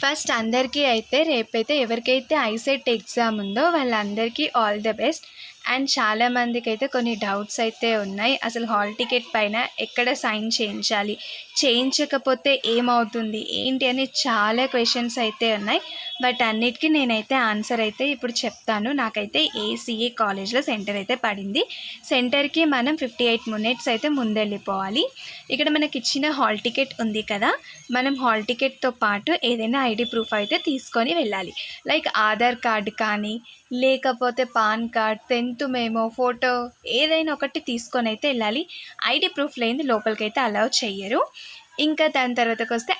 First అందరికీ అయితే రేపైతే ఎవరికైతే ఐసెట్ ఎగ్జామ్ ఉందో వాళ్ళందరికీ ఆల్ ద బెస్ట్. అండ్ చాలామందికి అయితే కొన్ని డౌట్స్ అయితే ఉన్నాయి. అసలు హాల్ టికెట్ పైన ఎక్కడ సైన్ చేయించాలి, చేయించకపోతే ఏమవుతుంది ఏంటి అని చాలా క్వశ్చన్స్ అయితే ఉన్నాయి. బట్ అన్నిటికీ నేనైతే ఆన్సర్ అయితే ఇప్పుడు చెప్తాను. నాకైతే ఏసీఏ కాలేజ్లో సెంటర్ అయితే పడింది. సెంటర్కి మనం 58 మినిట్స్ అయితే ముందెళ్ళిపోవాలి. ఇక్కడ మనకి ఇచ్చిన హాల్ టికెట్ ఉంది కదా, మనం హాల్ టికెట్తో పాటు ఏదైనా ఐడి ప్రూఫ్ అయితే తీసుకొని వెళ్ళాలి. లైక్ ఆధార్ కార్డు కానీ లేకపోతే pan card, 10th memo, photo ఏదైనా ఒకటి తీసుకొని అయితే వెళ్ళాలి. ఐడి ప్రూఫ్ లేనిది లోపలికైతే అలౌ చెయ్యరు. ఇంకా దాని తర్వాతకి వస్తే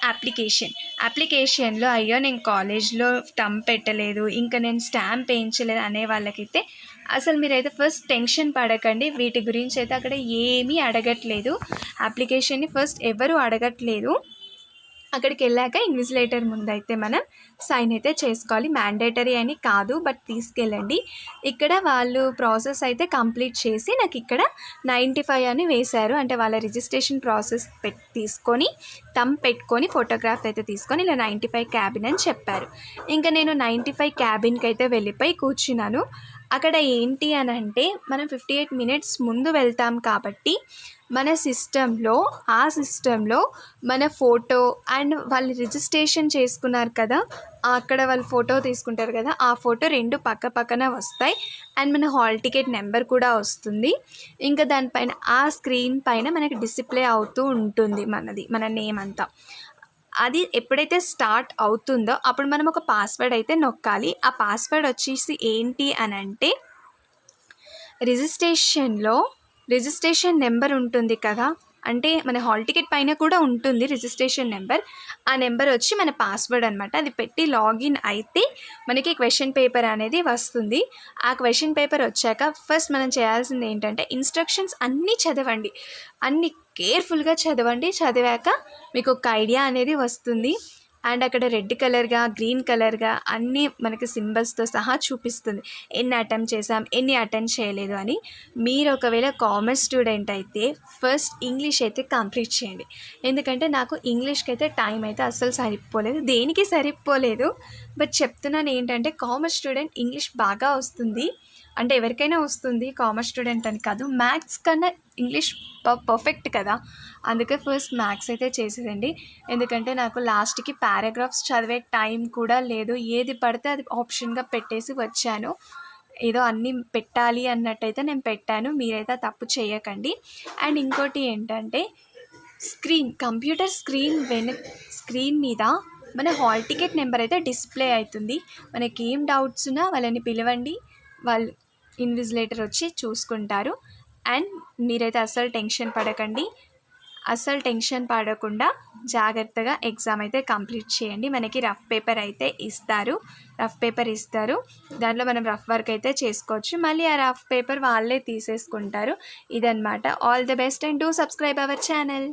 అప్లికేషన్లో అయ్యో నేను కాలేజ్లో స్టంప్ పెట్టలేదు, ఇంకా నేను స్టాంప్ వేయించలేదు అనే వాళ్ళకైతే అసలు మీరైతే ఫస్ట్ టెన్షన్ పడకండి. వీటి గురించి అయితే అక్కడ ఏమీ అడగట్లేదు. అప్లికేషన్ని ఫస్ట్ ఎవరు అడగట్లేదు. అక్కడికి వెళ్ళాక ఇన్విజిలేటర్ ముందైతే మనం సైన్ అయితే చేసుకోవాలి. మ్యాండేటరీ అని కాదు, బట్ తీసుకెళ్ళండి. ఇక్కడ వాళ్ళు ప్రాసెస్ అయితే కంప్లీట్ చేసి నాకు ఇక్కడ 95 అని వేశారు. అంటే వాళ్ళ రిజిస్ట్రేషన్ ప్రాసెస్ తీసుకొని థంబ్ పెట్టుకొని ఫోటోగ్రాఫ్ అయితే తీసుకొని ఇలా 95 క్యాబిన్ అని చెప్పారు. ఇంకా నేను 95 క్యాబిన్కి అయితే వెళ్ళిపోయి కూర్చున్నాను. అక్కడ ఏంటి అని అంటే మనం 58 మినిట్స్ ముందు వెళ్తాం కాబట్టి మన సిస్టంలో మన ఫోటో అండ్ వాళ్ళు రిజిస్ట్రేషన్ చేసుకున్నారు కదా, అక్కడ వాళ్ళు ఫోటో తీసుకుంటారు కదా, ఆ ఫోటో రెండు పక్క పక్కన వస్తాయి. అండ్ మన హాల్ టికెట్ నెంబర్ కూడా వస్తుంది. ఇంకా దానిపైన ఆ స్క్రీన్ పైన మనకి డిస్ప్లే అవుతూ ఉంటుంది మన నేమ్ అంతా. అది ఎప్పుడైతే స్టార్ట్ అవుతుందో అప్పుడు మనం ఒక పాస్వర్డ్ అయితే నొక్కాలి. ఆ పాస్వర్డ్ వచ్చేసి ఏంటి అని అంటే రిజిస్ట్రేషన్ నెంబర్ ఉంటుంది కదా, అంటే మన హాల్ టికెట్ పైన కూడా ఉంటుంది రిజిస్ట్రేషన్ నెంబర్. ఆ నెంబర్ వచ్చి మన పాస్వర్డ్ అనమాట. అది పెట్టి లాగిన్ అయితే మనకి క్వశ్చన్ పేపర్ అనేది వస్తుంది. ఆ క్వశ్చన్ పేపర్ వచ్చాక ఫస్ట్ మనం చేయాల్సింది ఏంటంటే ఇన్స్ట్రక్షన్స్ అన్నీ చదవండి, అన్నీ కేర్ఫుల్గా చదవండి. చదివాక మీకు ఒక ఐడియా అనేది వస్తుంది. అండ్ అక్కడ రెడ్ కలర్గా, గ్రీన్ కలర్గా అన్నీ మనకి సింబల్స్తో సహా చూపిస్తుంది ఎన్ని అటెంప్ట్ చేసాం, ఎన్ని అటెంప్ట్ చేయలేదు అని. మీరు ఒకవేళ కామర్స్ స్టూడెంట్ అయితే ఫస్ట్ ఇంగ్లీష్ అయితే కంప్లీట్ చేయండి. ఎందుకంటే నాకు ఇంగ్లీష్కి అయితే టైం అయితే అస్సలు సరిపోలేదు, దేనికి సరిపోలేదు. బట్ చెప్తున్నాను ఏంటంటే కామర్స్ స్టూడెంట్ ఇంగ్లీష్ బాగా వస్తుంది, అంటే ఎవరికైనా వస్తుంది, కామర్స్ స్టూడెంట్ అని కాదు. మ్యాథ్స్ కన్నా ఇంగ్లీష్ పర్ఫెక్ట్ కదా, అందుకే ఫస్ట్ మ్యాథ్స్ అయితే చేసేదండి. ఎందుకంటే నాకు లాస్ట్కి పారాగ్రాఫ్స్ చదివే టైం కూడా లేదు, ఏది పడితే అది ఆప్షన్గా పెట్టేసి వచ్చాను. ఏదో అన్నీ పెట్టాలి అన్నట్టయితే నేను పెట్టాను, మీరైతే తప్పు చేయకండి. అండ్ ఇంకోటి ఏంటంటే కంప్యూటర్ స్క్రీన్ మీద మన హాల్ టికెట్ నెంబర్ అయితే డిస్ప్లే అవుతుంది. మనకి ఏం డౌట్స్ ఉన్నా వాళ్ళని పిలవండి, వాళ్ళు ఇన్విజిలేటర్ వచ్చి చూసుకుంటారు. అండ్ మీరైతే అస్సలు టెన్షన్ పడకుండా జాగ్రత్తగా ఎగ్జామ్ అయితే కంప్లీట్ చేయండి. మనకి రఫ్ పేపర్ ఇస్తారు, దాంట్లో మనం రఫ్ వర్క్ అయితే చేసుకోవచ్చు. మళ్ళీ ఆ రఫ్ పేపర్ వాళ్ళే తీసేసుకుంటారు. ఇదన్నమాట. All the best and do subscribe our channel.